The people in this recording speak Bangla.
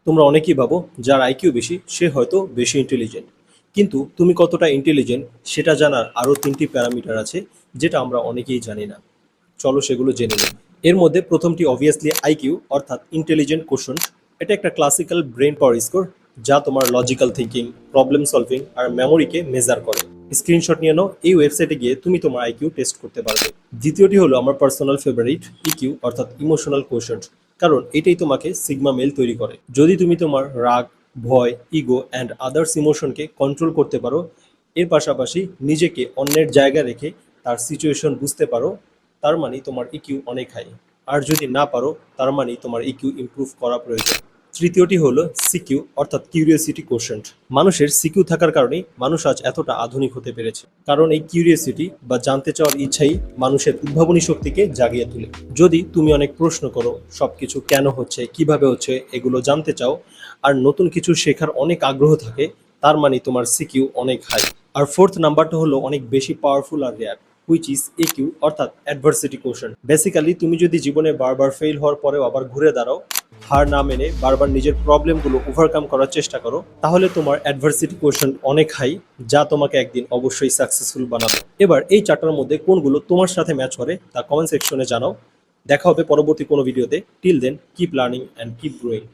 তোমরা অনেকেই ভাবো যার আইকিউ বেশি সে হয়তো বেশি ইন্টেলিজেন্ট, কিন্তু তুমি কতটা ইন্টেলিজেন্ট সেটা জানার আরও তিনটি প্যারামিটার আছে যেটা আমরা অনেকেই জানি না। চলো সেগুলো জেনে নিই। এর মধ্যে প্রথমটি অবভিয়াসলি আইকিউ অর্থাৎ ইন্টেলিজেন্ট কোশ্চেন্ট। এটা একটা ক্লাসিক্যাল ব্রেন পাওয়ার স্কোর যা তোমার লজিক্যাল থিঙ্কিং, প্রবলেম সলভিং আর মেমোরিকে মেজার করে। স্ক্রিনশট নিয়ে নাও, এই ওয়েবসাইটে গিয়ে তুমি তোমার আইকিউ টেস্ট করতে পারবে। দ্বিতীয়টি হলো আমার পার্সোনাল ফেভারিট ইকিউ অর্থাৎ ইমোশনাল কোশ্চেন্ট, কারণ এটাই তোমাকে সিগমা মেল তৈরি করে। যদি তুমি তোমার রাগ, ভয়, ইগো অ্যান্ড আদার্স ইমোশনকে কন্ট্রোল করতে পারো, এর পাশাপাশি নিজেকে অন্যের জায়গা রেখে তার সিচুয়েশন বুঝতে পারো, তার মানে তোমার ইকিউ অনেক হাই। আর যদি না পারো, তার মানে তোমার ইকিউ ইমপ্রুভ করা প্রয়োজন। তৃতীয়টি হলো সিকিউ অর্থাৎ কিউরিওসিটি কোশ্চেন্ট। মানুষের সিকিউ থাকার কারণেই মানুষ আজ এতটা আধুনিক হতে পেরেছে, কারণ এই কিউরিওসিটি বা জানতে চাওয়ার ইচ্ছাই মানুষের উদ্ভাবনী শক্তিকে জাগিয়ে তোলে। যদি তুমি অনেক প্রশ্ন করো, সবকিছু কেন হচ্ছে, কিভাবে হচ্ছে এগুলো জানতে চাও, আর নতুন কিছু শেখার অনেক আগ্রহ থাকে, তার মানে তোমার সিকিউ অনেক হাই। আর ফোর্থ নাম্বারটা হলো অনেক বেশি পাওয়ারফুল আর রেয়ার, হুইচ ইজ একিউ অর্থাৎ অ্যাডভার্সিটি কোশ্চেন। বেসিক্যালি তুমি যদি জীবনে বারবার ফেল হওয়ার পরেও আবার ঘুরে দাঁড়াও, হার না মেনে বারবার নিজের প্রবলেমগুলো ওভারকাম করার চেষ্টা করো, তাহলে তোমার অ্যাডভার্সিটি কোশ্চেন অনেক হাই, যা তোমাকে একদিন অবশ্যই সাকসেসফুল বানাবে। এবার এই চারটার মধ্যে কোনগুলো তোমার সাথে ম্যাচ করে তা কমেন্ট সেকশনে জানাও। দেখা হবে পরবর্তী কোনো ভিডিওতে। Till then keep learning and keep growing.